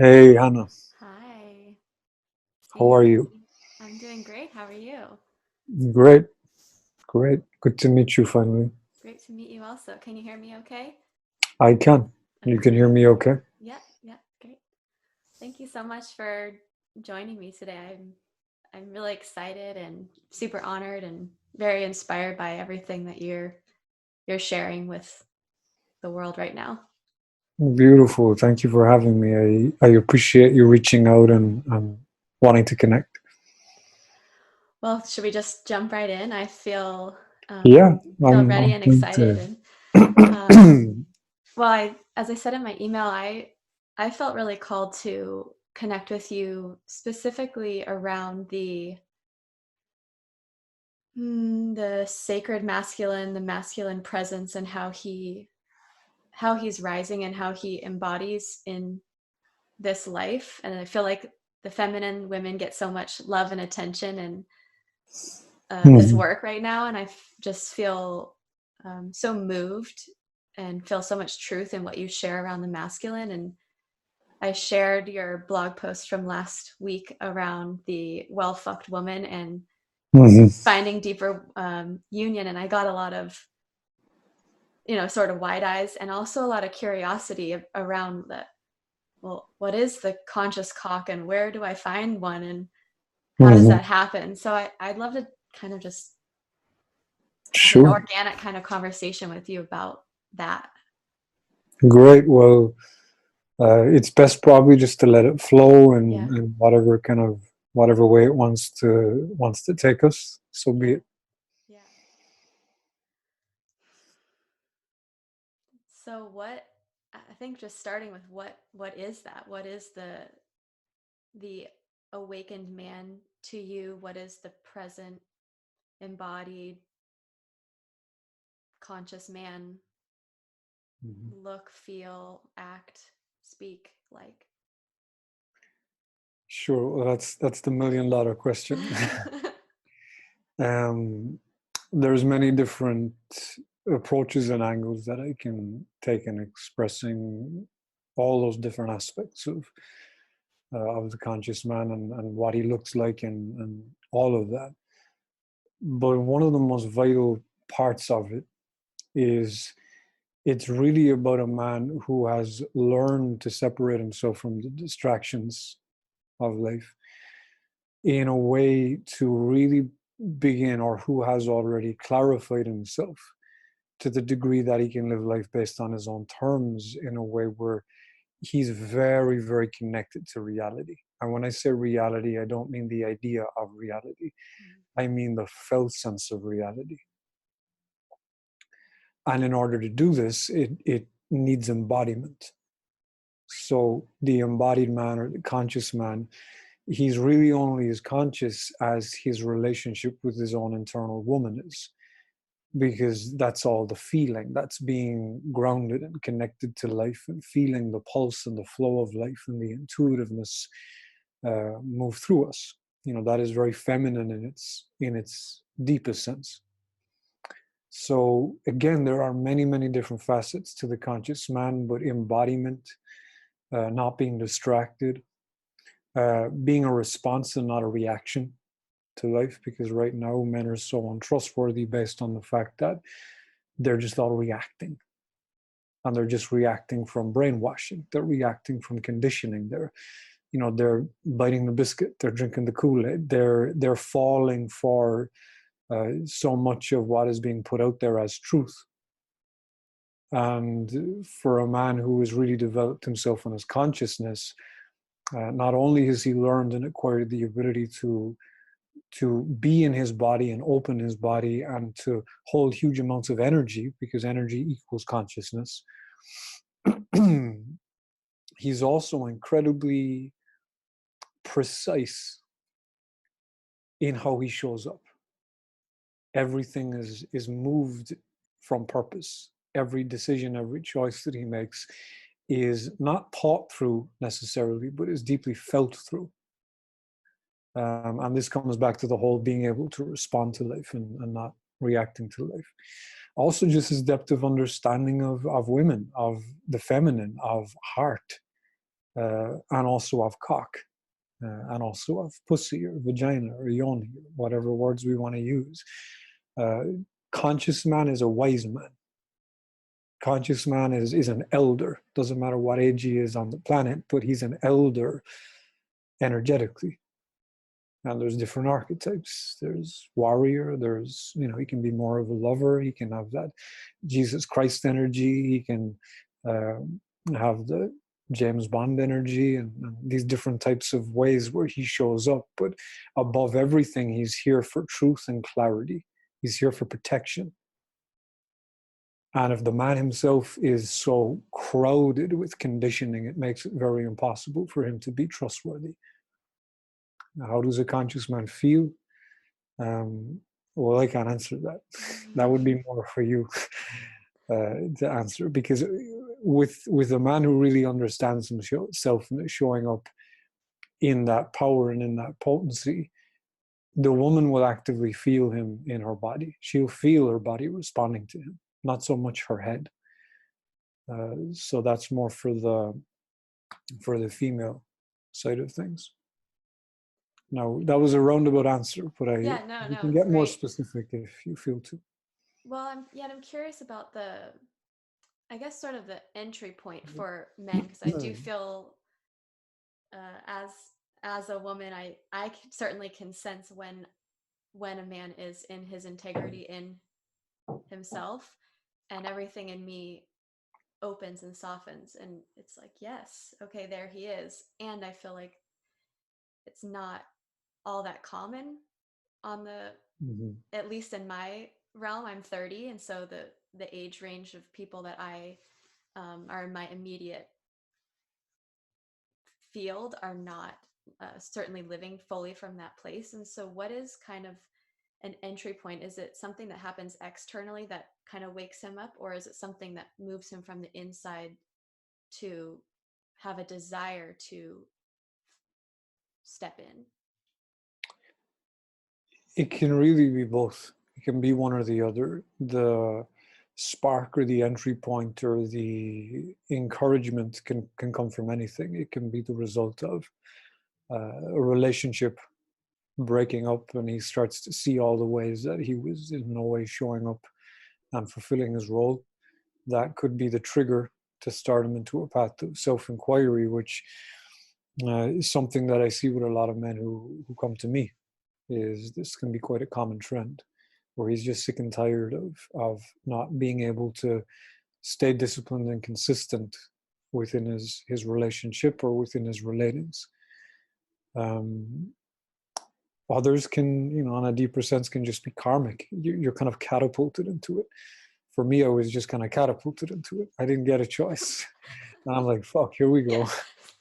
Hey, Hannah, Hi. how are you? I'm doing great. How are you? Great, great. Good to meet you finally. Great to meet you also. Can you hear me okay? I can. You can Okay. hear me okay? Yeah, great. Thank you so much for joining me today. I'm really excited and super honored and very inspired by everything that you're sharing with the world right now. Beautiful. Thank you for having me. I appreciate you reaching out and wanting to connect. Well, should we just jump right in? I Yeah, feel I'm ready I'm and going excited to. and well, as I said in my email, I felt really called to connect with you specifically around the sacred masculine, the masculine presence, and how he's rising and how he embodies in this life. And I feel like the feminine women get so much love and attention in this Mhm. work right now, and just feel so moved and feel so much truth in what you share around the masculine. And I shared your blog post from last week around the well fucked woman and Mhm. finding deeper union. And I got a lot of, sort of wide eyes and also a lot of curiosity around well, what is the conscious cock and where do I find one and how does Mhm. that happen? So I'd love to kind of just have an Sure. organic kind of conversation with you about that. Great. Well, it's best probably just to let it flow Yeah. and whatever kind of whatever way it wants to take us. So be Yeah. it. Yeah. So I think just starting with what is that? What is the awakened man to you? What is the present embodied conscious man Mhm. look, feel, act, speak like? Sure. Well, that's the million-dollar question. Um, there's many different approaches and angles that I can take in expressing all those different aspects of the conscious man and what he looks like and all of that. But one of the most vital parts of it is it's really about a man who has learned to separate himself from the distractions of life in a way to really begin, or who has already clarified himself to the degree that he can live life based on his own terms in a way where he's very, very connected to reality. And when I say reality, I don't mean the idea of reality, I mean the felt sense of reality. And in order to do this, it needs embodiment. So the embodied man or the conscious man, he's really only as conscious as his relationship with his own internal woman is, because that's all the feeling, that's being grounded and connected to life and feeling the pulse and the flow of life and the intuitiveness move through us. That is very feminine in its deepest sense. So again, there are many, many different facets to the conscious man, but embodiment, not being distracted, being a response and not a reaction to life, because right now men are so untrustworthy based on the fact that they're just all reacting, and they're just reacting from brainwashing, they're reacting from conditioning, they're biting the biscuit, they're drinking the Kool-Aid, they're falling for so much of what is being put out there as truth. And for a man who has really developed himself in his consciousness, not only has he learned and acquired the ability to be in his body and open his body and to hold huge amounts of energy, because energy equals consciousness. He's also incredibly precise in how he shows up. Everything is moved from purpose. Every decision, every choice that he makes is not thought through necessarily, but is deeply felt through. And this comes back to the whole being able to respond to life and not reacting to life. Also, just his depth of understanding of women, of the feminine, of heart, and also of cock, and also of pussy or vagina or yoni, or whatever words we want to use. Uh, Conscious man is a wise man. Conscious man is an elder. Doesn't matter what age he is on the planet, but he's an elder energetically. And there's different archetypes. There's warrior. There's, he can be more of a lover. He can have that Jesus Christ energy. He can have the James Bond energy, and these different types of ways where he shows up. But above everything, he's here for truth and clarity. He's here for protection. And if the man himself is so crowded with conditioning, it makes it very impossible for him to be trustworthy. Now, how does a conscious man feel? Well, I can't answer that. That would be more for you to answer, because with a man who really understands himself and is showing up in that power and in that potency, the woman will actively feel him in her body. She'll feel her body responding to him, not so much her head. So that's more for the female side of things. Now, that was a roundabout answer, but no, you can it's get more great. specific if you feel to. Well, I'm curious about I guess sort of the entry point for men, because I do feel as a woman, I certainly can sense when a man is in his integrity in himself, and everything in me opens and softens, and it's like, yes, okay, there he is. And I feel like it's not all that common on at least in my realm. I'm 30, and so the age range of people that I are in my immediate field are not certainly living fully from that place. And so what is kind of an entry point? Is it something that happens externally that kind of wakes him up, or is it something that moves him from the inside to have a desire to step in? It can really be both. It can be one or the other. The spark or the entry point or the encouragement can come from anything. It can be the result of a relationship breaking up, and he starts to see all the ways that he was in no way showing up and fulfilling his role. That could be the trigger to start him into a path of self-inquiry, which is something that I see with a lot of men who come to me. Is this can be quite a common trend, where he's just sick and tired of not being able to stay disciplined and consistent within his relationship or within his relatings. Others can, on a deeper sense, can just be karmic. You're kind of catapulted into it. For me, I was just kind of catapulted into it. I didn't get a choice. And I'm like, fuck, here we go.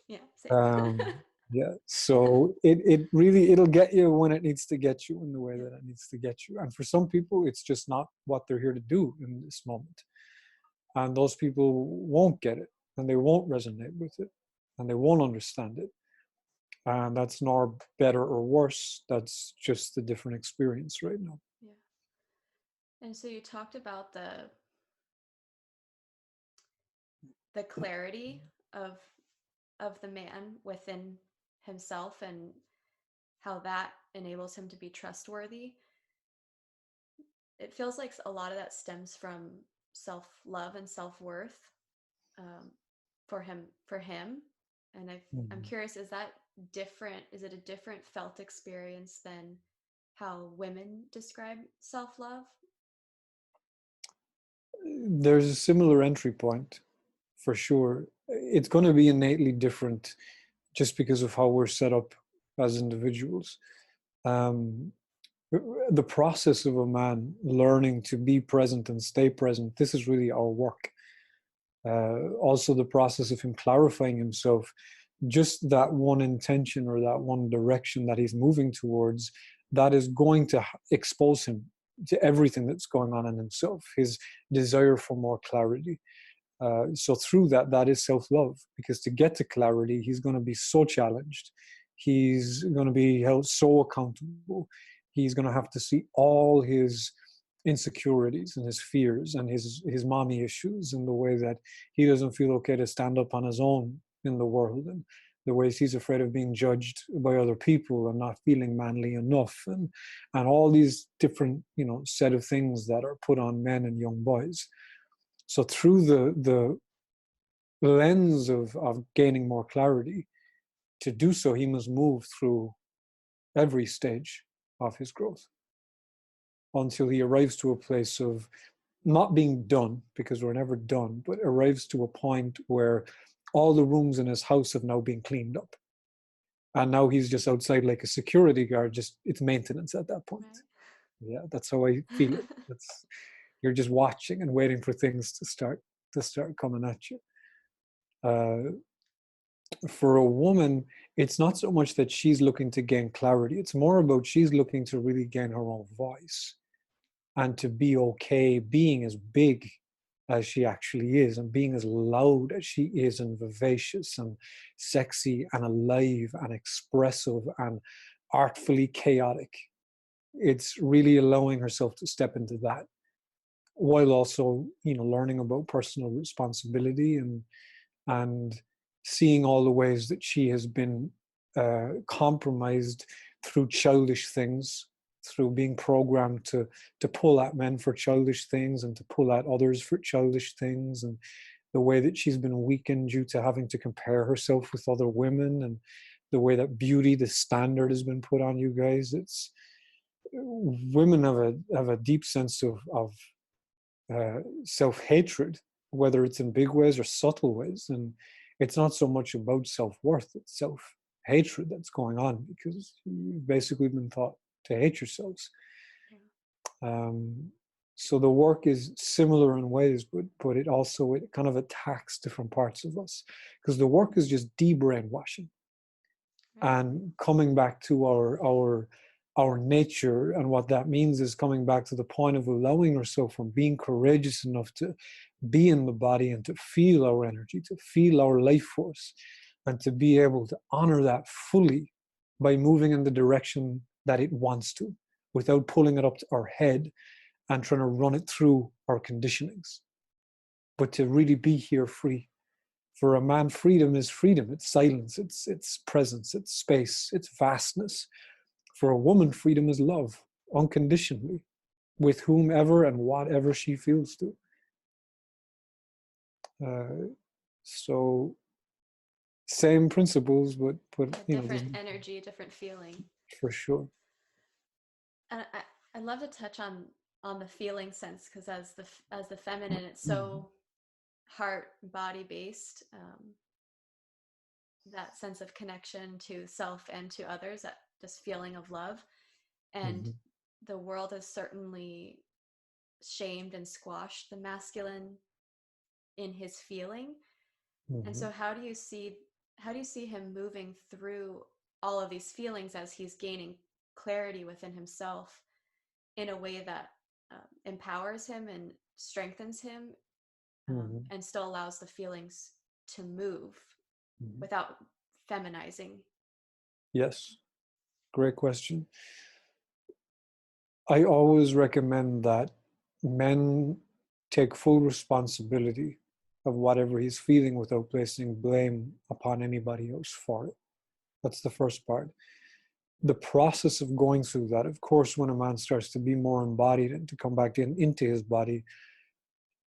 Yeah, same. Yeah. So it'll get you when it needs to get you in the way that it needs to get you. And for some people, it's just not what they're here to do in this moment. And those people won't get it, and they won't resonate with it, and they won't understand it. And that's nor better or worse. That's just a different experience right now. Yeah. And so you talked about the clarity of the man within himself, and how that enables him to be trustworthy. It feels like a lot of that stems from self-love and self-worth, um, for him. And I'm curious, is that different? Is it a different felt experience than how women describe self-love? There's a similar entry point, for sure. It's going to be innately different just because of how we're set up as individuals. Um, the process of a man learning to be present and stay present, this is really our work. Also, the process of him clarifying himself, just that one intention or that one direction that he's moving towards, that is going to expose him to everything that's going on in himself, his desire for more clarity. So through that is self-love, because to get to clarity, he's going to be so challenged. He's going to be held so accountable. He's going to have to see all his insecurities and his fears and his mommy issues, and the way that he doesn't feel okay to stand up on his own in the world, and the ways he's afraid of being judged by other people and not feeling manly enough, and all these different, set of things that are put on men and young boys. So through the lens of gaining more clarity, to do so, he must move through every stage of his growth until he arrives to a place of not being done, because we're never done, but arrives to a point where all the rooms in his house have now been cleaned up. And now he's just outside like a security guard, just it's maintenance at that point. Right. Yeah, that's how I feel it. You're just watching and waiting for things to start coming at you. For a woman, it's not so much that she's looking to gain clarity. It's more about she's looking to really gain her own voice and to be okay being as big as she actually is, and being as loud as she is, and vivacious and sexy and alive and expressive and artfully chaotic. It's really allowing herself to step into that, while also, learning about personal responsibility and seeing all the ways that she has been compromised through childish things, through being programmed to pull at men for childish things and to pull at others for childish things, and the way that she's been weakened due to having to compare herself with other women, and the way that beauty, the standard, has been put on you guys. It's women have a deep sense of self-hatred, whether it's in big ways or subtle ways, and it's not so much about self-worth, it's self-hatred that's going on, because you've basically been taught to hate yourselves. So the work is similar in ways, but it kind of attacks different parts of us, because the work is just de-brainwashing and coming back to our nature. And what that means is coming back to the point of allowing ourselves, from being courageous enough to be in the body and to feel our energy, to feel our life force, and to be able to honor that fully by moving in the direction that it wants to, without pulling it up to our head and trying to run it through our conditionings, but to really be here free. For a man, freedom is freedom. It's silence, it's presence, it's space, it's vastness. For a woman, freedom is love, unconditionally, with whomever and whatever she feels to. So same principles, but different energy, different feeling. For sure. And I'd love to touch on the feeling sense, because as the feminine, it's so heart body based. That sense of connection to self and to others, that just feeling of love. And the world has certainly shamed and squashed the masculine in his feeling. And so how do you see him moving through all of these feelings as he's gaining clarity within himself in a way that empowers him and strengthens him, and still allows the feelings to move without feminizing? Yes, great question. I always recommend that men take full responsibility of whatever he's feeling without placing blame upon anybody else for it. That's the first part. The process of going through that, of course, when a man starts to be more embodied and to come back into his body,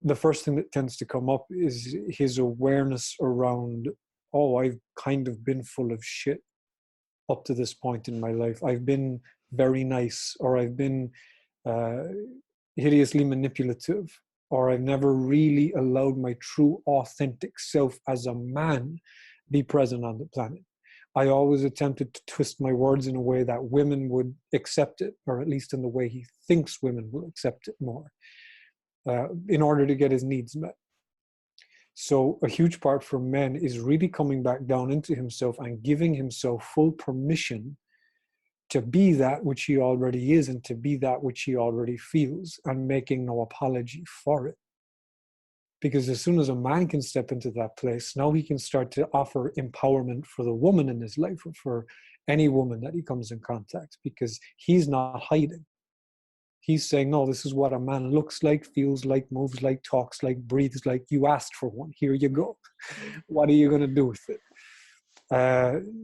the first thing that tends to come up is his awareness around, oh, I've kind of been full of shit up to this point in my life. I've been very nice, or I've been hideously manipulative, or I've never really allowed my true authentic self as a man be present on the planet. I always attempted to twist my words in a way that women would accept it, or at least in the way he thinks women will accept it more, in order to get his needs met. So a huge part for men is really coming back down into himself and giving himself full permission to be that which he already is, and to be that which he already feels, and making no apology for it. Because as soon as a man can step into that place, now he can start to offer empowerment for the woman in his life, or for any woman that he comes in contact, because he's not hiding. He's saying, no, this is what a man looks like, feels like, moves like, talks like, breathes like. You asked for one. Here you go. What are you going to do with it?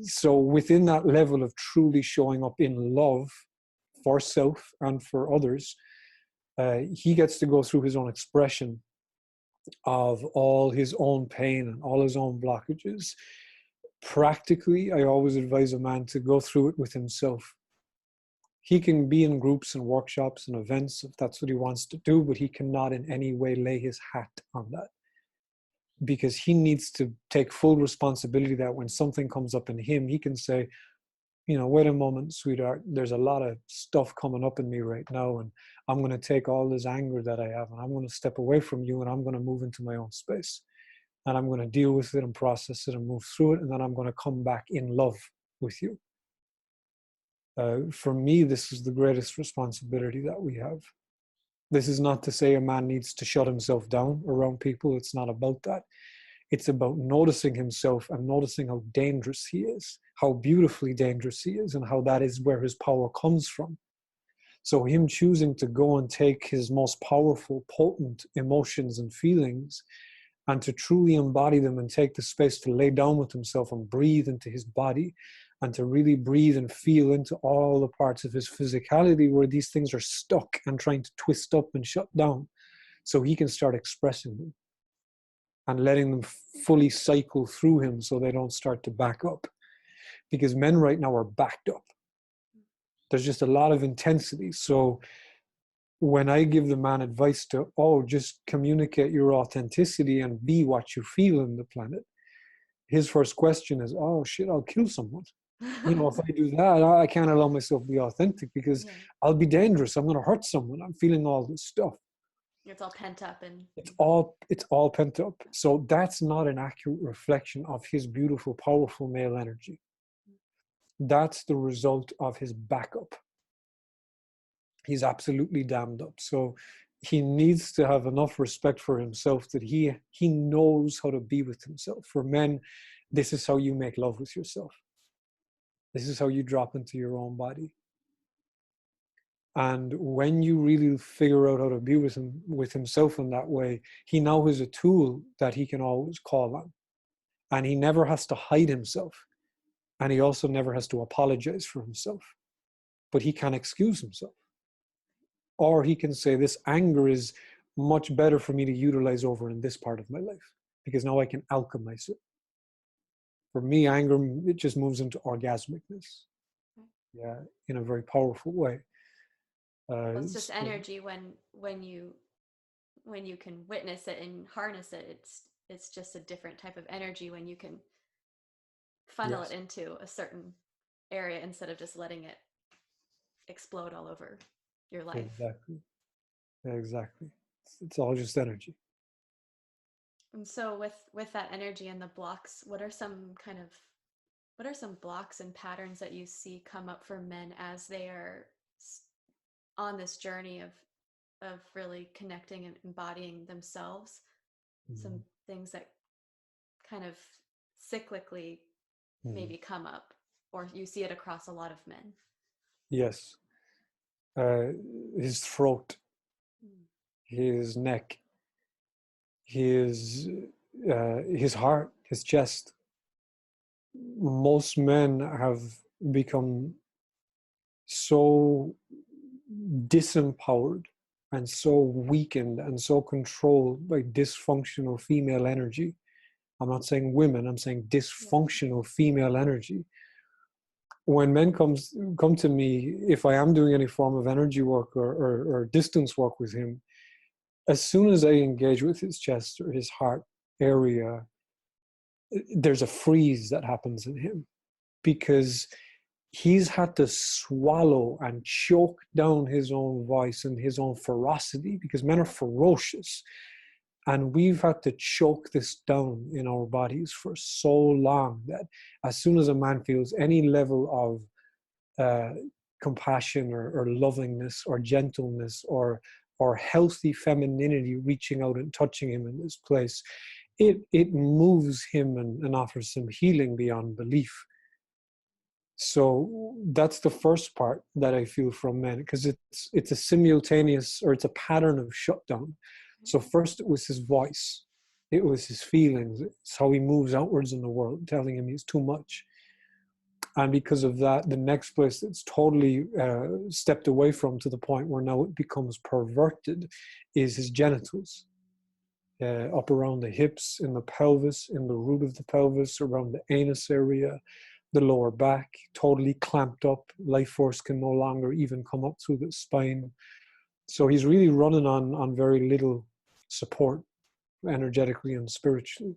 So within that level of truly showing up in love for self and for others, he gets to go through his own expression of all his own pain and all his own blockages. Practically, I always advise a man to go through it with himself. He can be in groups and workshops and events if that's what he wants to do, but he cannot in any way lay his hat on that, because he needs to take full responsibility that when something comes up in him, he can say, wait a moment, sweetheart, there's a lot of stuff coming up in me right now, and I'm going to take all this anger that I have, and I'm going to step away from you, and I'm going to move into my own space, and I'm going to deal with it and process it and move through it, and then I'm going to come back in love with you. For me, this is the greatest responsibility that we have. This is not to say a man needs to shut himself down around people. It's not about that. It's about noticing himself and noticing how dangerous he is, how beautifully dangerous he is, and how that is where his power comes from. So him choosing to go and take his most powerful, potent emotions and feelings and to truly embody them and take the space to lay down with himself and breathe into his body and to really breathe and feel into all the parts of his physicality where these things are stuck and trying to twist up and shut down, so he can start expressing them and letting them fully cycle through him so they don't start to back up. Because men right now are backed up. There's just a lot of intensity. So when I give the man advice to, just communicate your authenticity and be what you feel in the planet, his first question is, oh shit, I'll kill someone. If I do that, I can't allow myself to be authentic because I'll be dangerous. I'm going to hurt someone. I'm feeling all this stuff. It's all pent up, and it's all pent up. So that's not an accurate reflection of his beautiful, powerful male energy. That's the result of his backup. He's absolutely damned up. So he needs to have enough respect for himself that he knows how to be with himself. For men, this is how you make love with yourself. This is how you drop into your own body. And when you really figure out how to be with himself in that way, he now has a tool that he can always call on. And he never has to hide himself. And he also never has to apologize for himself. But he can excuse himself. Or he can say, this anger is much better for me to utilize over in this part of my life, because now I can alchemize it. For me, anger, it just moves into orgasmic-ness. Yeah, in a very powerful way. It's just energy when you can witness it and harness it. It's just a different type of energy when you can funnel it into a certain area instead of just letting it explode all over your life. Exactly. It's all just energy. And so with that energy and the blocks, what are some blocks and patterns that you see come up for men as they are on this journey of really connecting and embodying themselves? Some things that kind of cyclically maybe come up, or you see it across a lot of men? Yes. His throat, his neck, his heart, his chest. Most men have become so disempowered and so weakened and so controlled by dysfunctional female energy. I'm not saying women, I'm saying dysfunctional female energy. When men come to me, if I am doing any form of energy work or distance work with him, as soon as I engage with his chest or his heart area, there's a freeze that happens in him, because he's had to swallow and choke down his own voice and his own ferocity, because men are ferocious. And we've had to choke this down in our bodies for so long that as soon as a man feels any level of compassion or lovingness or gentleness or healthy femininity reaching out and touching him in this place, it moves him and offers him healing beyond belief. So that's the first part that I feel from men, because it's a simultaneous, or it's a pattern of shutdown. So first it was his voice, it was his feelings, it's how he moves outwards in the world, telling him he's too much. And because of that, the next place it's totally stepped away from, to the point where now it becomes perverted, is his genitals. Up around the hips, in the pelvis, in the root of the pelvis, around the anus area, the lower back, totally clamped up. Life force can no longer even come up through the spine. So he's really running on very little support, energetically and spiritually.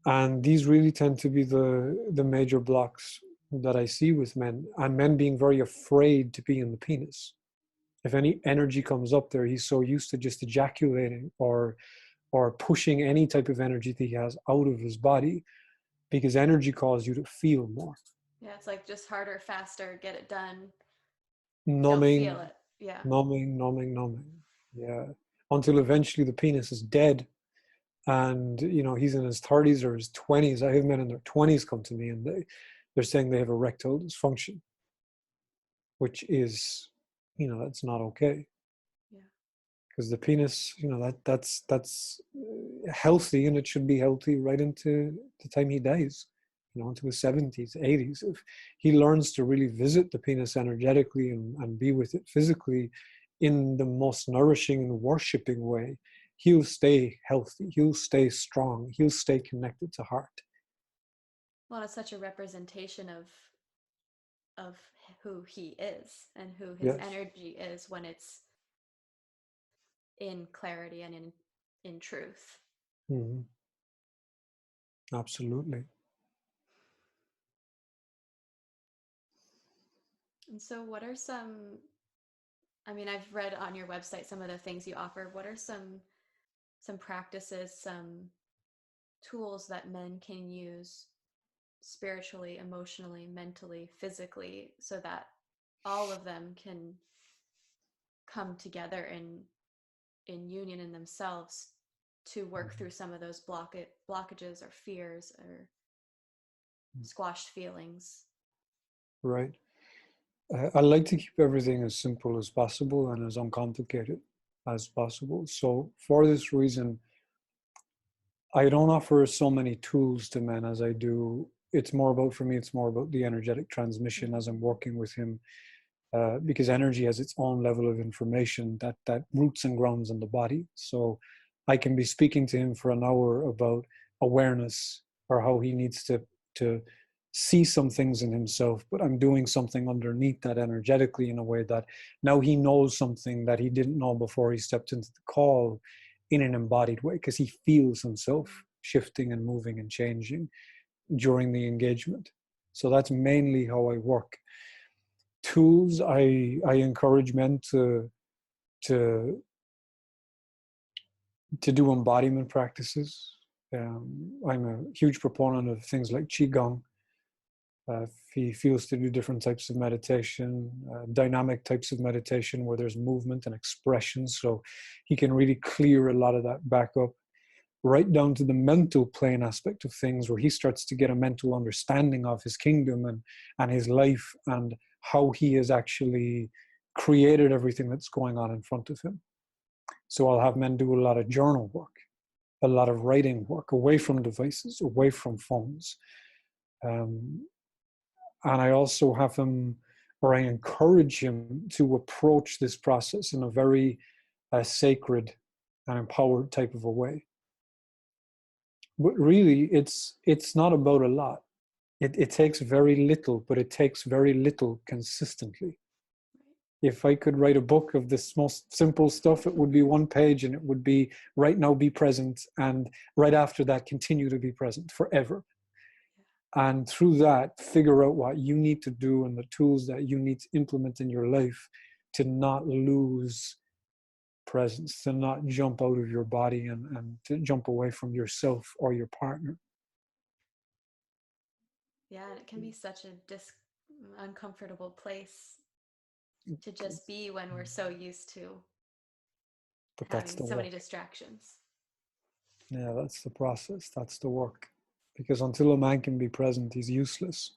And these really tend to be the major blocks that I see with men, and men being very afraid to be in the penis. If any energy comes up there, he's so used to just ejaculating or pushing any type of energy that he has out of his body, because energy causes you to feel more. Yeah, it's like just harder, faster, get it done. Don't feel Numbing, it. Yeah. numbing, numbing, numbing. Yeah. Until eventually the penis is dead. And, he's in his 30s or his 20s. I have men in their 20s come to me, and they're saying they have erectile dysfunction, which is, that's not okay. Yeah. Because the penis, that's healthy, and it should be healthy right into the time he dies, into his 70s, 80s. If he learns to really visit the penis energetically and be with it physically in the most nourishing and worshiping way, he'll stay healthy, he'll stay strong, he'll stay connected to heart. Well, it's such a representation of who he is and who his Yes. energy is when it's in clarity and in truth. Hmm. Absolutely. And so what are some, I mean, I've read on your website some of the things you offer. What are some practices, some tools that men can use spiritually, emotionally, mentally, physically, so that all of them can come together in union in themselves to work through some of those blockages or fears or squashed feelings? Right. I like to keep everything as simple as possible and as uncomplicated as possible. So for this reason, I don't offer so many tools to men as I do. It's more about, for me, it's more about the energetic transmission as I'm working with him, because energy has its own level of information that roots and grounds in the body. So I can be speaking to him for an hour about awareness, or how he needs to see some things in himself, but I'm doing something underneath that energetically in a way that now he knows something that he didn't know before he stepped into the call, in an embodied way, because he feels himself shifting and moving and changing during the engagement. So that's mainly how I work. Tools, I encourage men to do embodiment practices. I'm a huge proponent of things like qigong. If he feels to do different types of meditation, dynamic types of meditation where there's movement and expression, so he can really clear a lot of that back up, right down to the mental plane aspect of things, where he starts to get a mental understanding of his kingdom and his life, and how he has actually created everything that's going on in front of him. So I'll have men do a lot of journal work, a lot of writing work, away from devices, away from phones. And I also have him, or I encourage him to approach this process in a very sacred and empowered type of a way. But really, it's not about a lot. It takes very little, but it takes very little consistently. If I could write a book of this most simple stuff, it would be one page, and it would be, right now be present, and right after that continue to be present forever. And through that, figure out what you need to do and the tools that you need to implement in your life to not lose presence, to not jump out of your body, and to jump away from yourself or your partner. Yeah, and it can be such a uncomfortable place to just be when we're so used to But that's having the so many work. distractions. Yeah, that's the process. That's the work. Because until a man can be present, he's useless.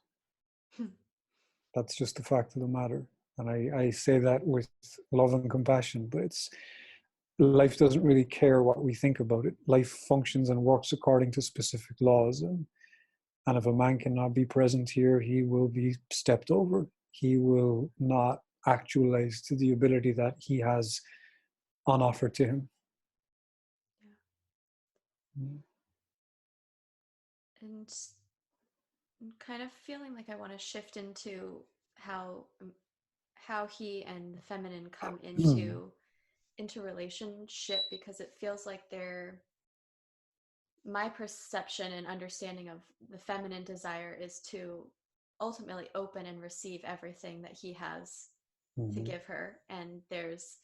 That's just the fact of the matter. And I say that with love and compassion, but life doesn't really care what we think about it. Life functions and works according to specific laws. And if a man cannot be present here, he will be stepped over. He will not actualize to the ability that he has on offer to him. Yeah. And I'm kind of feeling like I want to shift into how he and the feminine come into relationship, because it feels like they're, my perception and understanding of the feminine desire is to ultimately open and receive everything that he has to give her, and there's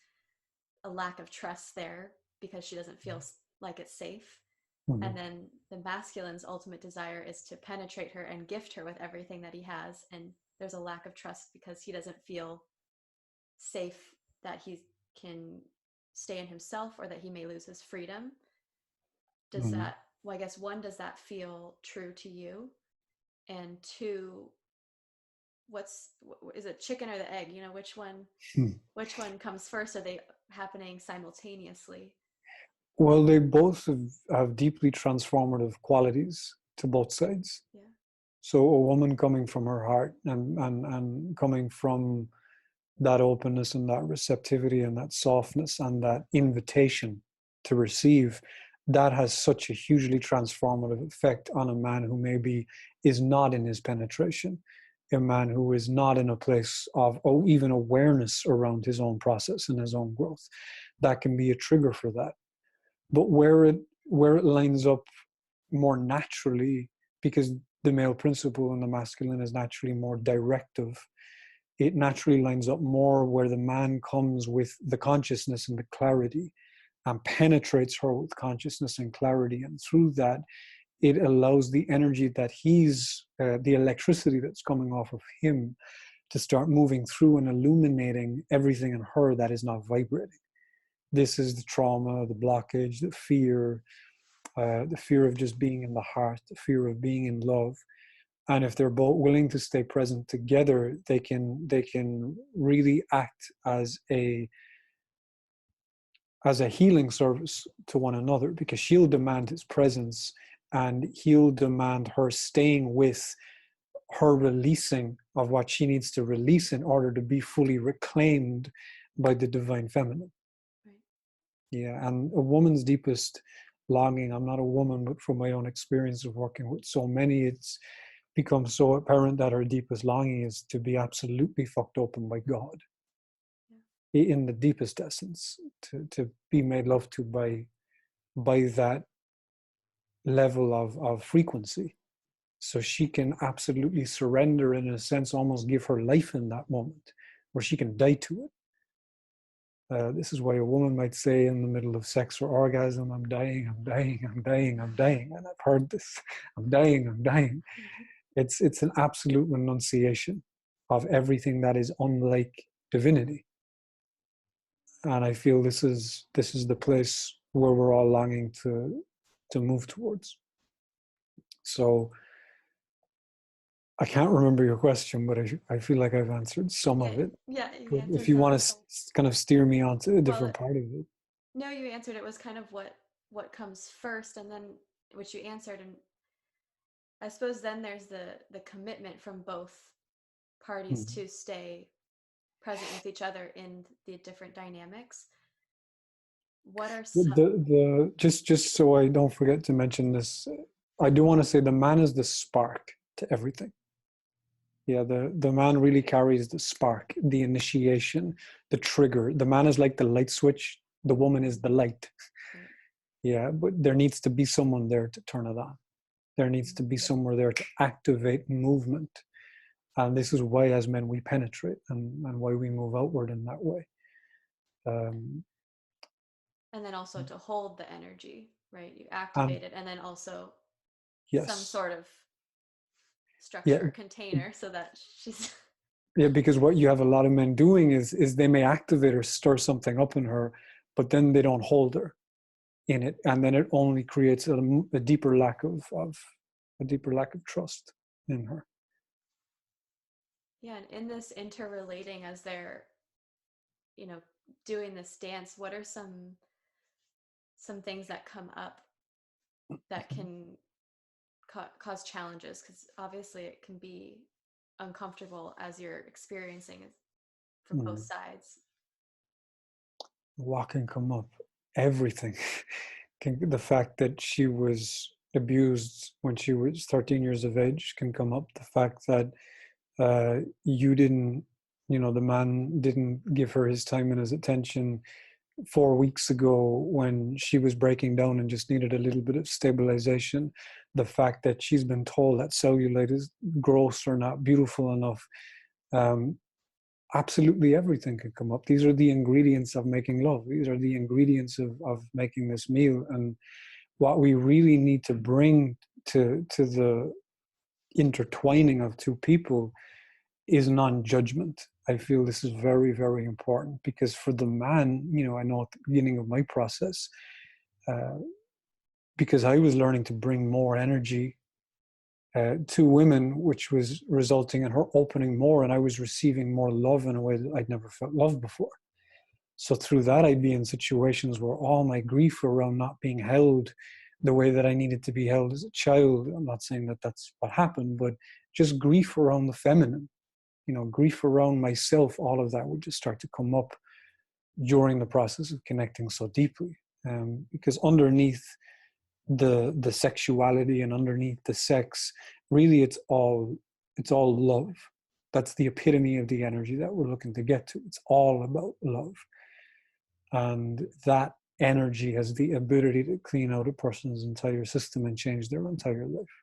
a lack of trust there because she doesn't feel like it's safe. And then the masculine's ultimate desire is to penetrate her and gift her with everything that he has, and there's a lack of trust because he doesn't feel safe that he can stay in himself, or that he may lose his freedom. Does that, well, I guess one, does that feel true to you? And two, is it chicken or the egg? You know, which one comes first? Are they happening simultaneously? Well, they both have deeply transformative qualities to both sides. Yeah. So a woman coming from her heart and coming from that openness and that receptivity and that softness and that invitation to receive, that has such a hugely transformative effect on a man who maybe is not in his penetration, a man who is not in a place of even awareness around his own process and his own growth. That can be a trigger for that. But where it lines up more naturally, because the male principle and the masculine is naturally more directive, it naturally lines up more where the man comes with the consciousness and the clarity and penetrates her with consciousness and clarity. And through that, it allows the energy that the electricity that's coming off of him to start moving through and illuminating everything in her that is not vibrating. This is the trauma, the blockage, the fear of just being in the heart, the fear of being in love. And if they're both willing to stay present together, they can really act as a healing service to one another, because she'll demand his presence and he'll demand her staying with her releasing of what she needs to release in order to be fully reclaimed by the divine feminine. Right. Yeah, and a woman's deepest longing, I'm not a woman, but from my own experience of working with so many, it's become so apparent that her deepest longing is to be absolutely fucked open by God. Yeah. In the deepest essence, to be made love to by that level of frequency. So she can absolutely surrender, in a sense, almost give her life in that moment, where she can die to it. This is why a woman might say in the middle of sex or orgasm, I'm dying, I'm dying, I'm dying, I'm dying. And I've heard this, I'm dying, I'm dying. It's an absolute renunciation of everything that is unlike divinity. And I feel this is the place where we're all longing to move towards. So I can't remember your question, but I feel like I've answered some of it. Yeah, you But answered if you some. want to kind of steer me onto a different Well, part of it. no, you answered. It was kind of what comes first, and then which you answered, and I suppose then there's the commitment from both parties to stay present with each other in the different dynamics. What are some? The just so I don't forget to mention this, I do want to say the man is the spark to everything. Yeah, the man really carries the spark, the initiation, the trigger. The man is like the light switch. The woman is the light. Right. Yeah, but there needs to be someone there to turn it on. There needs to be somewhere there to activate movement. And this is why, as men, we penetrate and why we move outward in that way. And then also to hold the energy, right? You activate it, and then also some Yes. sort of structure Yeah. or container so that she's Yeah, because what you have a lot of men doing is they may activate or stir something up in her, but then they don't hold her in it, and then it only creates a deeper lack of trust in her. Yeah, and in this interrelating as they're, you know, doing this dance, what are some things that come up that can cause challenges? Because obviously it can be uncomfortable as you're experiencing it from both Mm. sides. What can come up? Everything. The fact that she was abused when she was 13 years of age can come up. The fact that you didn't, the man didn't give her his time and his attention 4 weeks ago when she was breaking down and just needed a little bit of stabilization. The fact that she's been told that cellulite is gross or not beautiful enough. Um, Absolutely everything can come up. These are the ingredients of making love. These are the ingredients of making this meal. And what we really need to bring to the intertwining of two people is non-judgment. I feel this is very, very important because for the man, I know at the beginning of my process, uh, because I was learning to bring more energy to women, which was resulting in her opening more, and I was receiving more love in a way that I'd never felt love before. So through that, I'd be in situations where all my grief around not being held the way that I needed to be held as a child. I'm not saying that that's what happened, but just grief around the feminine, grief around myself, all of that would just start to come up during the process of connecting so deeply. Because underneath the sexuality and underneath the sex, really it's all love. That's the epitome of the energy that we're looking to get to. It's all about love. And that energy has the ability to clean out a person's entire system and change their entire life.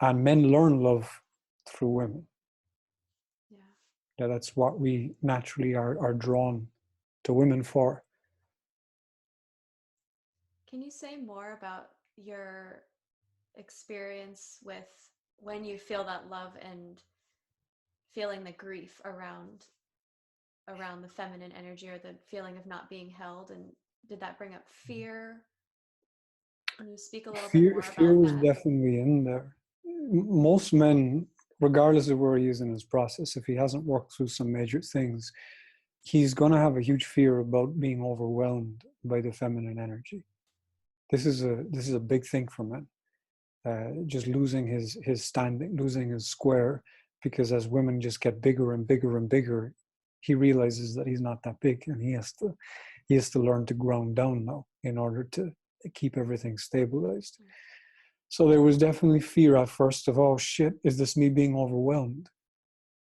And men learn love through women. Yeah. Yeah, that's what we naturally are drawn to women for. Can you say more about your experience with when you feel that love and feeling the grief around the feminine energy or the feeling of not being held, and did that bring up fear? Can you speak a little bit Fear, more fear about was that? definitely in there. Most men, regardless of where he is in his process, if he hasn't worked through some major things, he's going to have a huge fear about being overwhelmed by the feminine energy. This is a big thing for men. Just losing his standing, losing his square, because as women just get bigger and bigger and bigger, he realizes that he's not that big, and he has to learn to ground down now in order to keep everything stabilized. So there was definitely fear at first of, oh shit, is this me being overwhelmed?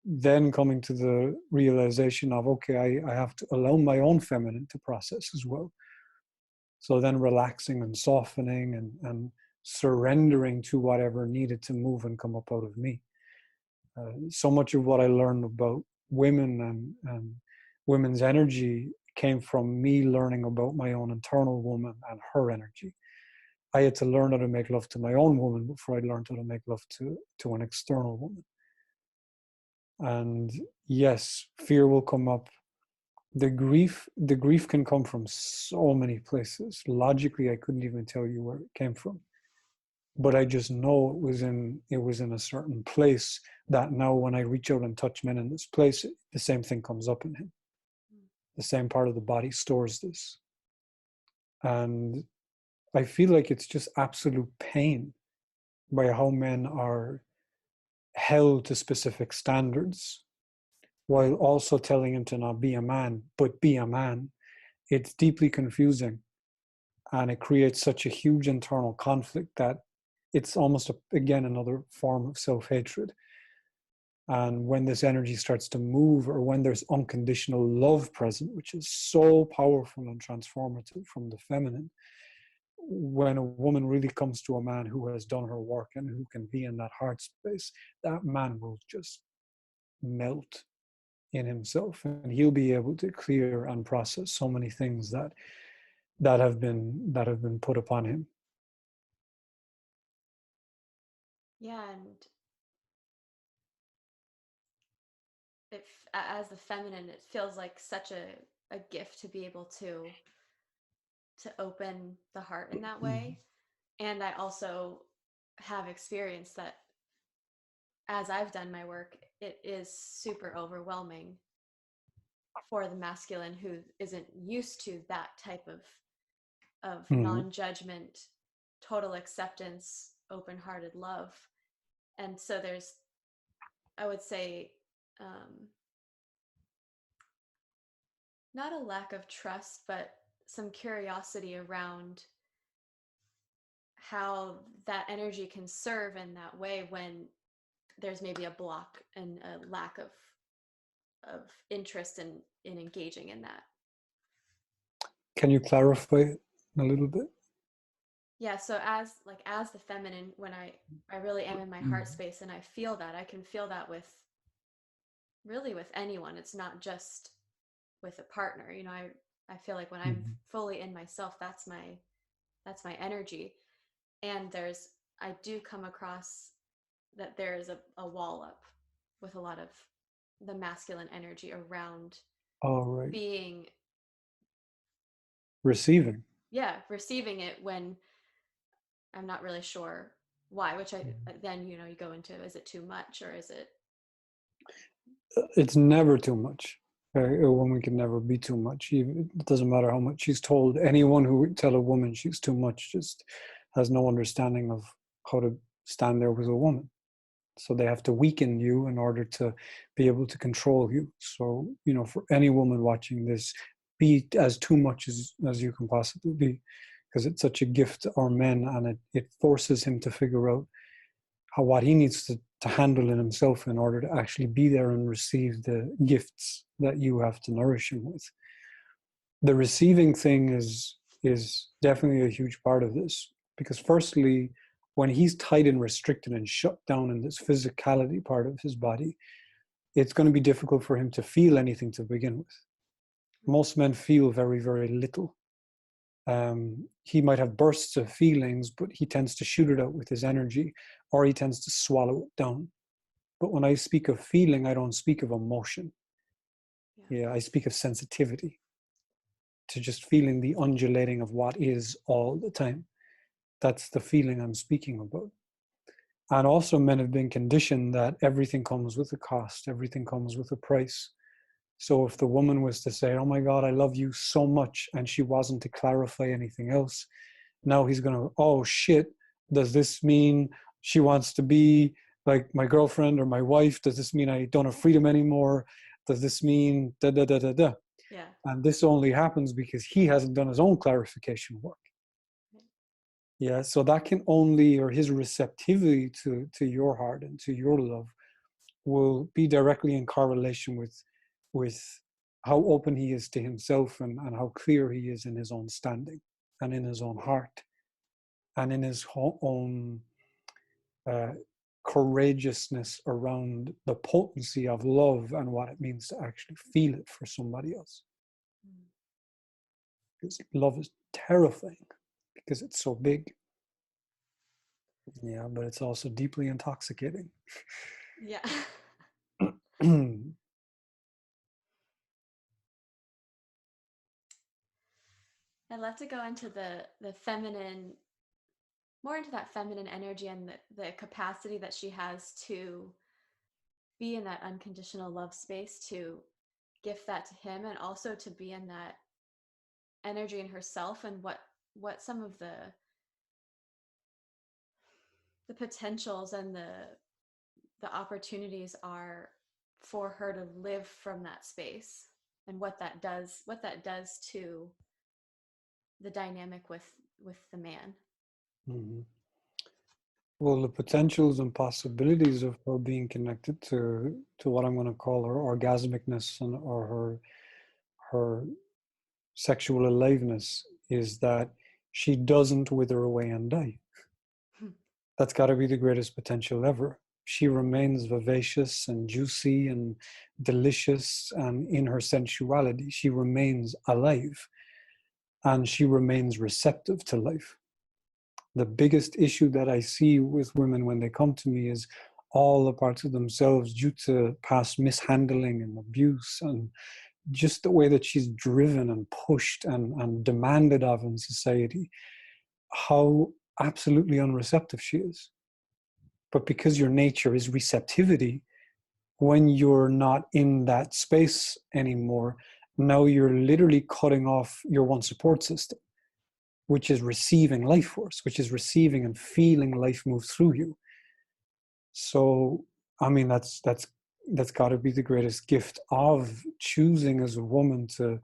Then coming to the realization of, okay, I have to allow my own feminine to process as well. So then relaxing and softening and surrendering to whatever needed to move and come up out of me. So much of what I learned about women and women's energy came from me learning about my own internal woman and her energy. I had to learn how to make love to my own woman before I learned how to make love to an external woman. And yes, fear will come up. The grief can come from so many places. Logically, I couldn't even tell you where it came from. But I just know it was in a certain place that now when I reach out and touch men in this place, the same thing comes up in him. The same part of the body stores this. And I feel like it's just absolute pain by how men are held to specific standards while also telling him to not be a man, but be a man. It's deeply confusing. And it creates such a huge internal conflict that it's almost, again, another form of self-hatred. And when this energy starts to move, or when there's unconditional love present, which is so powerful and transformative from the feminine, when a woman really comes to a man who has done her work and who can be in that heart space, that man will just melt in himself, and he'll be able to clear and process so many things that have been put upon him. Yeah, and as the feminine, it feels like such a gift to be able to open the heart in that way. And I also have experienced that as I've done my work, it is super overwhelming for the masculine who isn't used to that type of Mhm. non-judgment, total acceptance, open-hearted love. And so there's, I would say, um, not a lack of trust, but some curiosity around how that energy can serve in that way when there's maybe a block and a lack of interest in engaging in that. Can you clarify it a little bit? Yeah, so as the feminine, when I really am in my heart Mhm. space and I feel that, I can feel that with really with anyone. It's not just with a partner. You know, I feel like when I'm Mhm. fully in myself, that's my energy. And I do come across that there is a wall up with a lot of the masculine energy around All right. being, Receiving. yeah, receiving it when I'm not really sure why, which I then, you know, you go into, is it too much or is it? It's never too much. A woman can never be too much. It doesn't matter how much she's told. Anyone who would tell a woman she's too much just has no understanding of how to stand there with a woman. So they have to weaken you in order to be able to control you. So, you know, for any woman watching this, be as too much as you can possibly be, because it's such a gift to our men, and it forces him to figure out what he needs to handle in himself in order to actually be there and receive the gifts that you have to nourish him with. The receiving thing is definitely a huge part of this, because firstly, when he's tight and restricted and shut down in this physicality part of his body, it's going to be difficult for him to feel anything to begin with. Most men feel very, very little. He might have bursts of feelings, but he tends to shoot it out with his energy, or he tends to swallow it down. But when I speak of feeling, I don't speak of emotion. Yeah. Yeah, I speak of sensitivity, to just feeling the undulating of what is all the time. That's the feeling I'm speaking about. And also, men have been conditioned that everything comes with a cost, everything comes with a price. So if the woman was to say, "Oh my God, I love you so much," and she wasn't to clarify anything else, now he's going to, "Oh shit, does this mean she wants to be like my girlfriend or my wife? Does this mean I don't have freedom anymore? Does this mean da da da da da?" Yeah. And this only happens because he hasn't done his own clarification work. Yeah, so that can only, or his receptivity to your heart and to your love will be directly in correlation with how open he is to himself, and how clear he is in his own standing and in his own heart and in his own uh, courageousness around the potency of love and what it means to actually feel it for somebody else. Mm. Because love is terrifying because it's so big. Yeah, but it's also deeply intoxicating. Yeah. I'd love to go into the feminine, more into that feminine energy and the capacity that she has to be in that unconditional love space, to gift that to him, and also to be in that energy in herself, and what some of the potentials and the opportunities are for her to live from that space, and what that does to the dynamic with the man. Mhm. Well, the potentials and possibilities of her being connected to what I'm going to call her orgasmic-ness, or her sexual aliveness, is that she doesn't wither away and die. That's got to be the greatest potential ever. She remains vivacious and juicy and delicious, and in her sensuality, she remains alive, and she remains receptive to life. The biggest issue that I see with women when they come to me is all the parts of themselves, due to past mishandling and abuse, and just the way that she's driven and pushed and demanded of in society, how absolutely unreceptive she is. But because your nature is receptivity, when you're not in that space anymore, now you're literally cutting off your one support system, which is receiving life force, which is receiving and feeling life move through you. So, I mean, that's got to be the greatest gift of choosing as a woman to.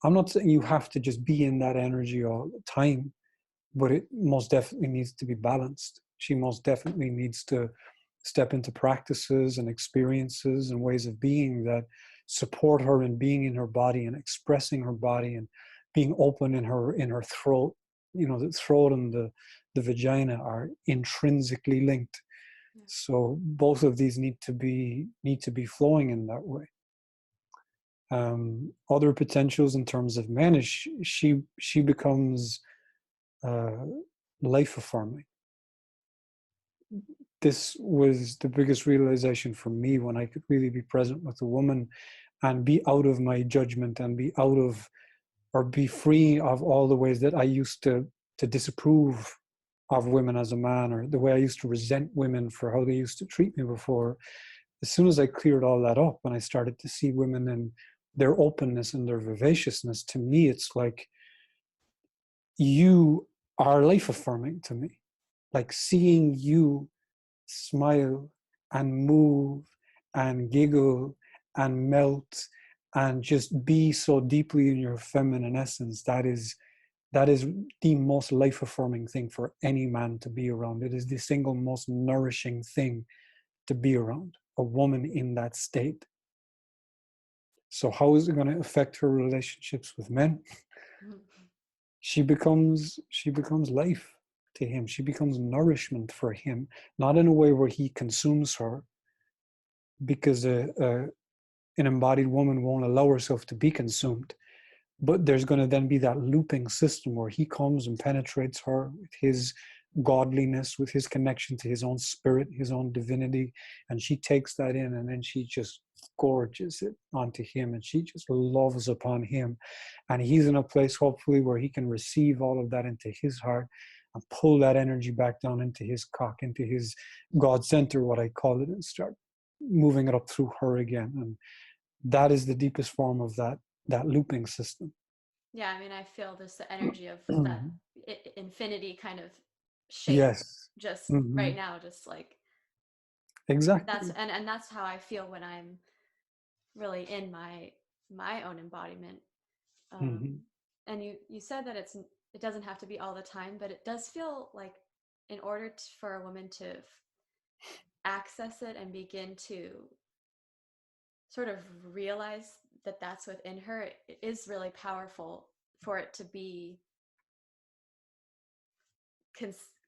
I'm not saying you have to just be in that energy all the time, but it most definitely needs to be balanced. She most definitely needs to step into practices and experiences and ways of being that support her in being in her body and expressing her body and being open in her throat. You know, the throat and the vagina are intrinsically linked. Yeah. So both of these need to be flowing in that way. Other potentials in terms of men is she becomes uh, life affirming. This was the biggest realization for me, when I could really be present with a woman and be out of my judgment and be out of, or be free of all the ways that I used to disapprove of women as a man, or the way I used to resent women for how they used to treat me before. As soon as I cleared all that up and I started to see women and their openness and their vivaciousness, to me it's like, you are life affirming to me. Like seeing you smile and move and giggle and melt and just be so deeply in your feminine essence, that is the most life affirming thing for any man to be around. It is the single most nourishing thing to be around, a woman in that state. So how is it going to affect her relationships with men? Mhm. She becomes life to him. She becomes nourishment for him, not in a way where he consumes her, because an embodied woman won't allow herself to be consumed. But there's going to then be that looping system where he comes and penetrates her with his godliness, with his connection to his own spirit, his own divinity, and she takes that in, and then she just gorges it onto him, and she just loves upon him, and he's in a place hopefully where he can receive all of that into his heart and pull that energy back down into his cock, into his God center, what I call it, and start moving it up through her again. And that is the deepest form of that looping system. Yeah, I mean, I feel this the energy of that infinity kind of shape Yes. just Hmm. right now, just like that's Exactly. and that's how I feel when I'm really in my own embodiment. Um, Hmm. and you said that it doesn't have to be all the time, but it does feel like in order for a woman to access it and begin to sort of realize that that's within her, it is really powerful for it to be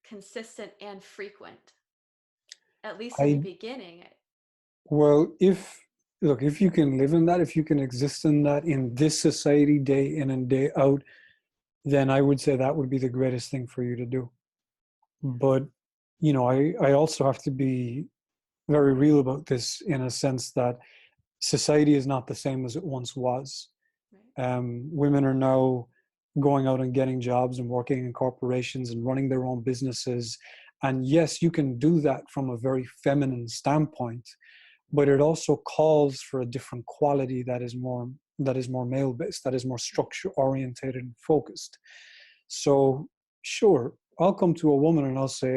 consistent and frequent, at least in the I beginning. Well, if you can live in that, if you can exist in that in this society, day in and day out, then I would say that would be the greatest thing for you to do. Yeah, But I also have to be very real about this, in a sense that society is not the same as it once was. right. Women are now going out and getting jobs and working in corporations and running their own businesses. And yes, you can do that from a very feminine standpoint, but it also calls for a different quality that is more male based, that is more structure orientated and focused. So sure, I'll come to a woman and I'll say,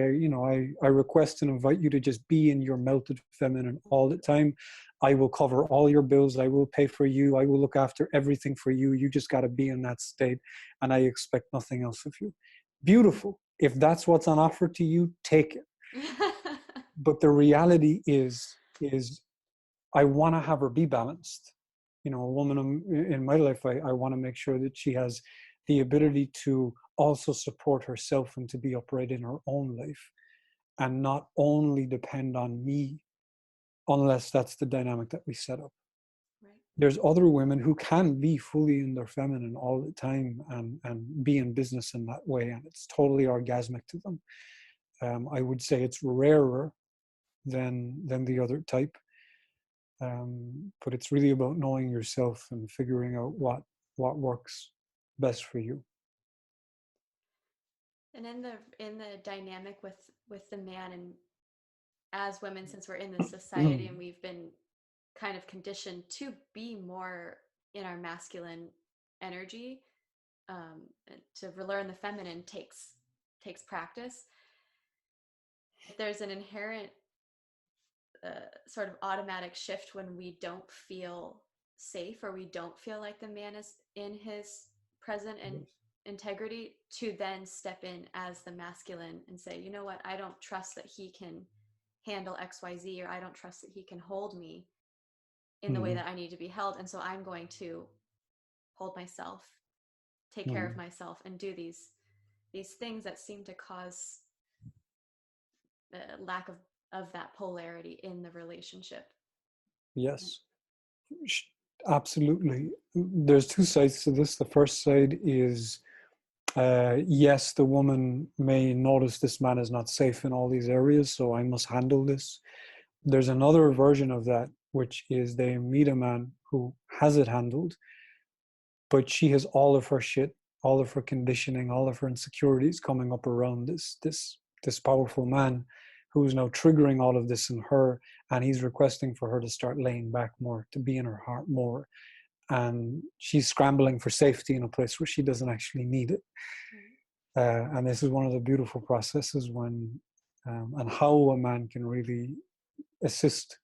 I request and invite you to just be in your melted feminine all the time. I will cover all your bills. I will pay for you. I will look after everything for you. You just got to be in that state. And I expect nothing else of you. Beautiful. If that's what's on offer to you, take it. But the reality is I want to have her be balanced. A woman in my life, I want to make sure that she has the ability to also support herself and to be upright in her own life, and not only depend on me, unless that's the dynamic that we set up. Right. There's other women who can be fully in their feminine all the time and be in business in that way, and it's totally orgasmic to them. I would say it's rarer than the other type. But it's really about knowing yourself and figuring out what works best for you. And in the dynamic with the man, and as women, since we're in this society and we've been kind of conditioned to be more in our masculine energy, to relearn the feminine takes practice. There's an inherent sort of automatic shift when we don't feel safe, or we don't feel like the man is in his present and Yes. integrity, to then step in as the masculine and say, you know what, I don't trust that he can handle XYZ, or I don't trust that he can hold me in the way Mhm. that I need to be held. And so I'm going to hold myself, take care of Mhm. myself, and do these things that seem to cause lack of that polarity in the relationship. Yes. Sh- Absolutely. There's two sides to this. The first side is, yes, the woman may notice this man is not safe in all these areas, so I must handle this. There's another version of that, which is they meet a man who has it handled, but she has all of her shit, all of her conditioning, all of her insecurities coming up around this powerful man who's now triggering all of this in her, and he's requesting for her to start laying back more, to be in her heart more. And she's scrambling for safety in a place where she doesn't actually need it. Right. And this is one of the beautiful processes when, and how a man can really assist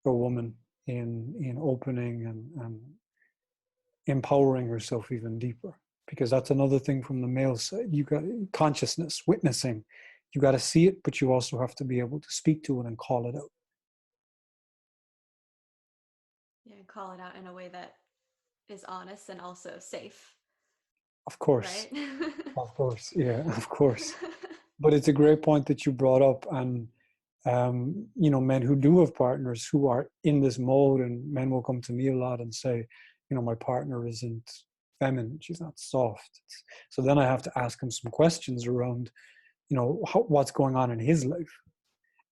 a woman in opening and empowering herself even deeper. Because that's another thing from the male side. You got consciousness, witnessing. You got to see it, but you also have to be able to speak to it and call it out. Yeah, and call it out in a way that is honest and also safe, Of course, right? of course, yeah, of course. But it's a great point that you brought up, and men who do have partners who are in this mode, and men will come to me a lot and say, my partner isn't feminine, she's not soft. So then I have to ask him some questions around, what's going on in his life.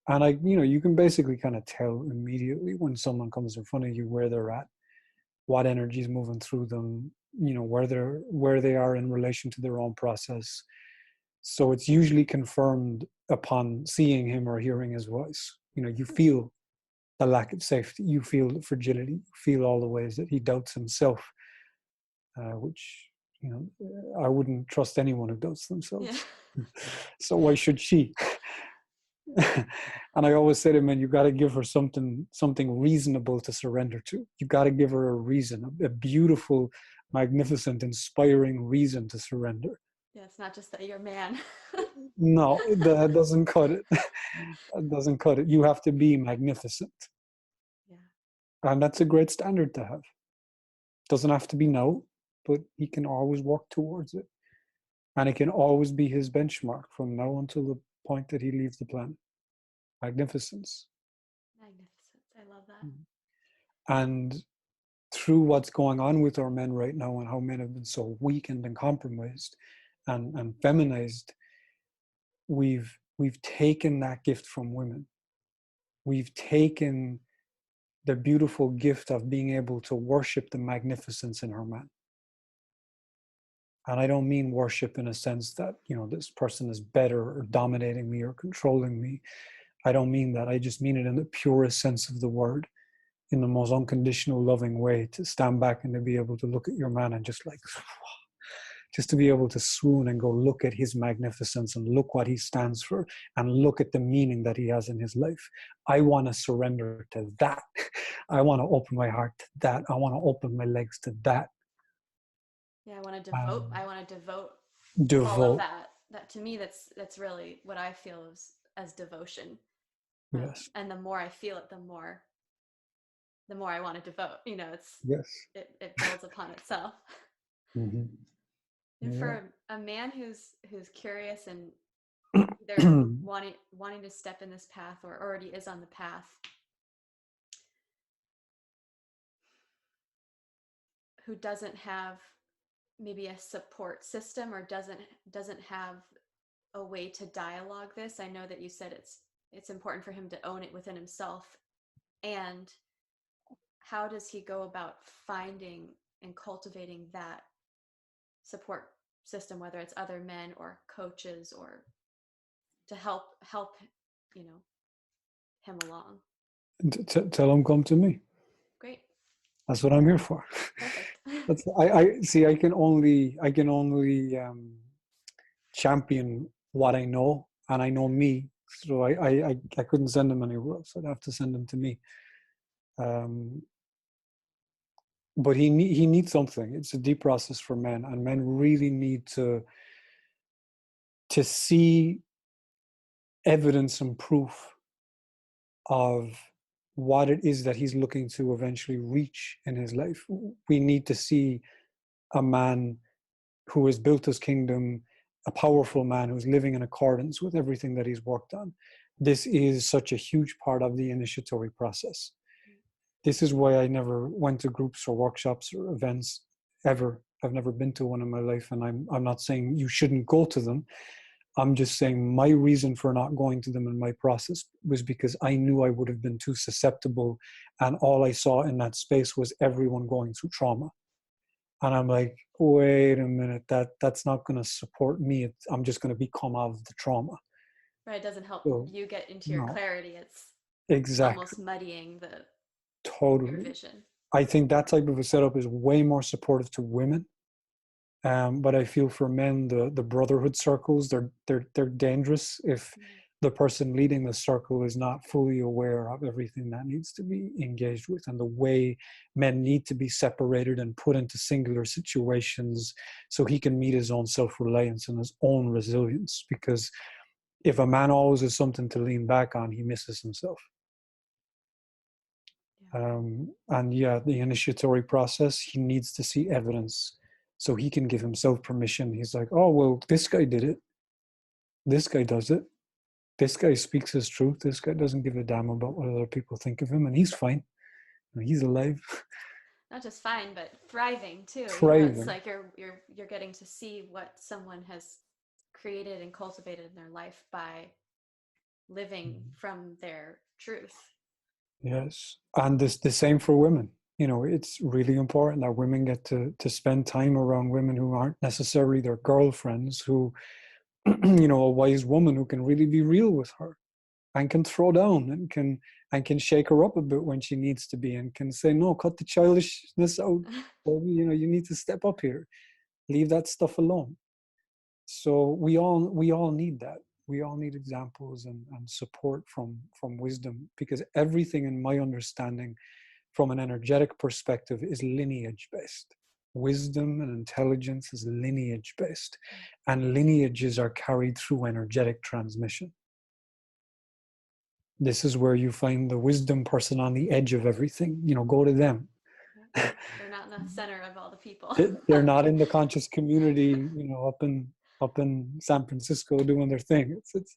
And you can basically kind of tell immediately when someone comes in front of you where they're at, what energy is moving through them, where they are in relation to their own process. So it's usually confirmed upon seeing him or hearing his voice. You feel the lack of safety, you feel the fragility, you feel all the ways that he doubts himself, which, I wouldn't trust anyone who doubts Yeah. themselves. So why should she? And I always say to men, you got to give her something reasonable to surrender to. You got to give her a reason, a beautiful, magnificent, inspiring reason to surrender. Yeah, it's not just that you're a man. No, that doesn't cut it. That doesn't cut it. You have to be magnificent. Yeah. And that's a great standard to have. Doesn't have to be now, but he can always work towards it. And it can always be his benchmark from now until the point that he leaves the planet. Magnificence. Magnificence. I love that. And through what's going on with our men right now and how men have been so weakened and compromised and feminized, we've taken that gift from women. We've taken the beautiful gift of being able to worship the magnificence in her man. And I don't mean worship in a sense that, this person is better or dominating me or controlling me. I don't mean that. I just mean it in the purest sense of the word, in the most unconditional, loving way, to stand back and to be able to look at your man and just to be able to swoon and go look at his magnificence and look what he stands for and look at the meaning that he has in his life. I want to surrender to that. I want to open my heart to that. I want to open my legs to that. Yeah, I want to devote. Um, I want to devote all of devote. that. That to me, that's really what I feel as devotion. Yes. And the more I feel it, the more I want to devote. Yes. It builds upon itself. Hmm. And Yeah. for a man who's curious and either wanting to step in this path or already is on the path, who doesn't have maybe a support system or doesn't have a way to dialogue this. I know that you said it's important for him to own it within himself. And how does he go about finding and cultivating that support system, whether it's other men or coaches, or to help, you know, him along. Tell him come to me. Great. That's what I'm here for. Perfect. That's I see. I can only champion what I know, and I know me. So I couldn't send him anywhere else. I'd have to send him to me. But he needs something. It's a deep process for men, and men really need to see evidence and proof of what it is that he's looking to eventually reach in his life. We need to see a man who has built his kingdom, a powerful man who's living in accordance with everything that he's worked on. This is such a huge part of the initiatory process. This is why I never went to groups or workshops or events ever. I've never been to one in my life, and I'm not saying you shouldn't go to them. I'm just saying my reason for not going to them in my process was because I knew I would have been too susceptible, and all I saw in that space was everyone going through trauma. And I'm like, wait a minute, that's not going to support me. I'm just going to become out of the trauma. Right, it doesn't help So, you get into your no, clarity. It's exactly, almost muddying your totally. vision. I think that type of a setup is way more supportive to women. But I feel for men, the brotherhood circles, they're dangerous if the person leading the circle is not fully aware of everything that needs to be engaged with, and the way men need to be separated and put into singular situations so he can meet his own self-reliance and his own resilience. Because if a man always has something to lean back on, he misses himself. And yeah, the initiatory process, he needs to see evidence so he can give himself permission. He's like, oh, well, this guy did it. This guy does it. This guy speaks his truth. This guy doesn't give a damn about what other people think of him, and he's fine. He's alive. Not just fine, but thriving too. It's Thriving. like you're getting to see what someone has created and cultivated in their life by living from their truth. Yes. And this the same for women. It's really important that women get to spend time around women who aren't necessarily their girlfriends, who, a wise woman who can really be real with her and can throw down and can shake her up a bit when she needs to be, and can say, no, cut the childishness out. Well, you need to step up here. Leave that stuff alone. So we all need that. We all need examples and support from wisdom, because everything, in my understanding, from an energetic perspective, is lineage based. Wisdom and intelligence is lineage based, and lineages are carried through energetic transmission. This is where you find the wisdom person on the edge of everything. Go to them. They're not in the center of all the people. They're not in the conscious community, up in San Francisco doing their thing. It's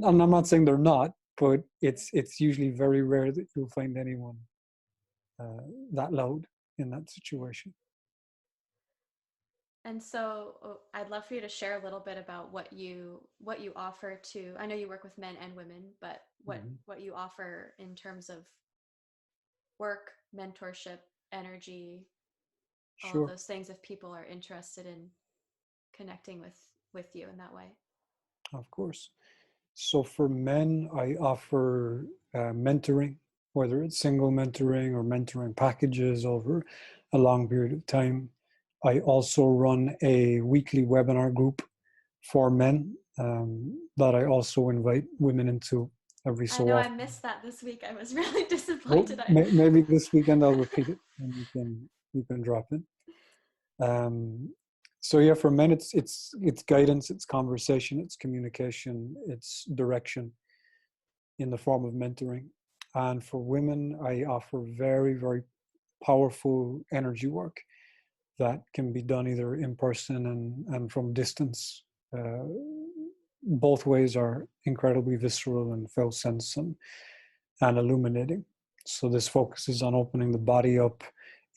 I'm not saying they're not, but it's usually very rare that you'll find anyone that loud in that situation. And so I'd love for you to share a little bit about what you offer to, I know you work with men and women, but what you offer in terms of work, mentorship, energy, all of Sure. those things, if people are interested in connecting with you in that way. Of course. So for men, I offer mentoring, whether it's single mentoring or mentoring packages over a long period of time. I also run a weekly webinar group for men that I also invite women into every I so know I often. missed that this week. I was really Well, disappointed. maybe this weekend I'll repeat it and you can drop it. So yeah, for men, it's guidance, it's conversation, it's communication, it's direction in the form of mentoring. And for women, I offer very, very powerful energy work that can be done either in person and from distance. Both ways are incredibly visceral and felt sense and illuminating. So this focuses on opening the body up,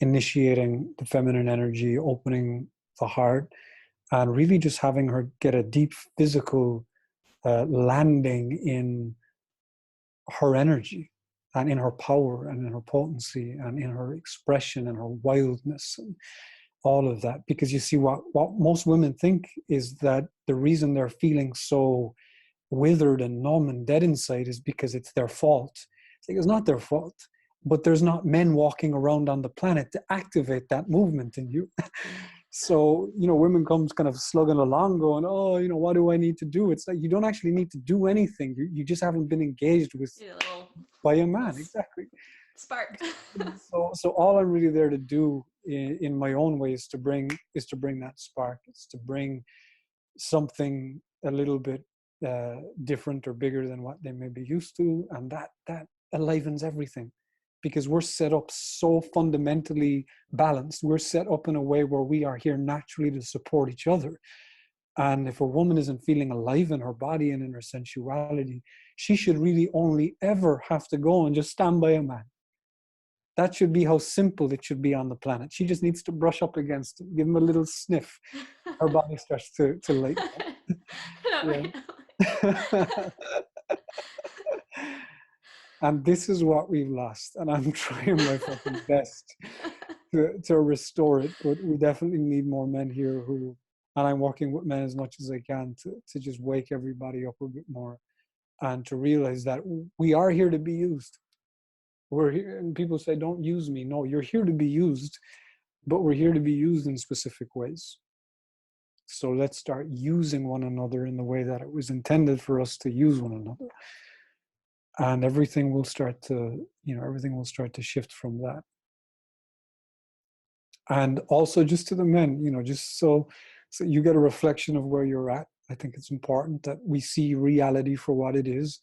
initiating the feminine energy, opening the heart, and really just having her get a deep physical landing in her energy and in her power and in her potency and in her expression and her wildness and all of that. Because you see, what most women think is that the reason they're feeling so withered and numb and dead inside is because it's their fault. It's like, it's not their fault, but there's not men walking around on the planet to activate that movement in you. So, women comes kind of slugging along going, oh, what do I need to do? It's like, you don't actually need to do anything. You just haven't been engaged with by a man. Exactly. Spark. So all I'm really there to do in my own way is to bring that spark. It's to bring something a little bit different or bigger than what they may be used to, and that enlivens everything, because we're set up so fundamentally balanced. We're set up in a way where we are here naturally to support each other. And if a woman isn't feeling alive in her body and in her sensuality, she should really only ever have to go and just stand by a man. That should be how simple it should be on the planet. She just needs to brush up against him, give him a little sniff. Her body starts to light up. And this is what we've lost. And I'm trying my fucking best to restore it. But we definitely need more men here and I'm working with men as much as I can to just wake everybody up a bit more and to realize that we are here to be used. We're here, and people say, don't use me. No, you're here to be used, but we're here to be used in specific ways. So let's start using one another in the way that it was intended for us to use one another. And everything will start to shift from that. And also just to the men, just so you get a reflection of where you're at. I think it's important that we see reality for what it is.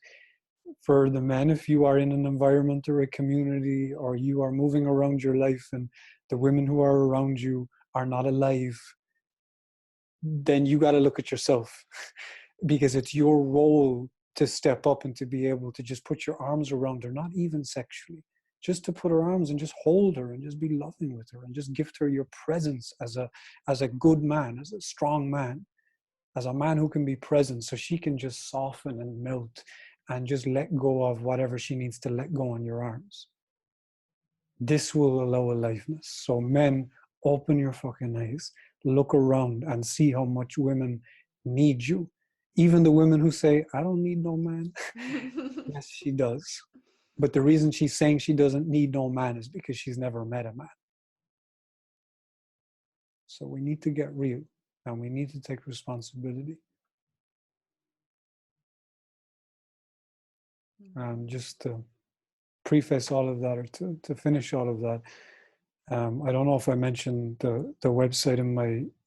For the men, if you are in an environment or a community, or you are moving around your life and the women who are around you are not alive, then you got to look at yourself, because it's your role to step up and to be able to just put your arms around her, not even sexually, just to put her arms and just hold her and just be loving with her and just gift her your presence as a good man, as a strong man, as a man who can be present, so she can just soften and melt and just let go of whatever she needs to let go in your arms. This will allow aliveness. So men, open your fucking eyes, look around and see how much women need you. Even the women who say, I don't need no man. Yes, she does. But the reason she's saying she doesn't need no man is because she's never met a man. So we need to get real and we need to take responsibility. And just to preface all of that, or to finish all of that, I don't know if I mentioned the website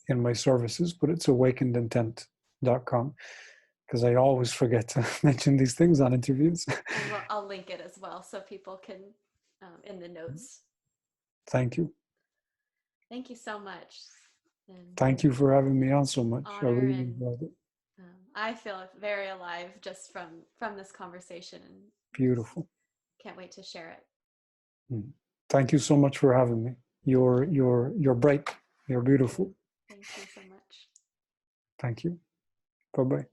in my services, but it's awakenedintent.com, because I always forget to mention these things on interviews. Well, I'll link it as well so people can in the notes. Thank you. Thank you so much. And thank you for having me on so much. I really enjoyed it. I feel very alive just from this conversation, and beautiful. Can't wait to share it. Thank you so much for having me. You're bright. You're beautiful. Thank you so much. Thank you. Bye-bye.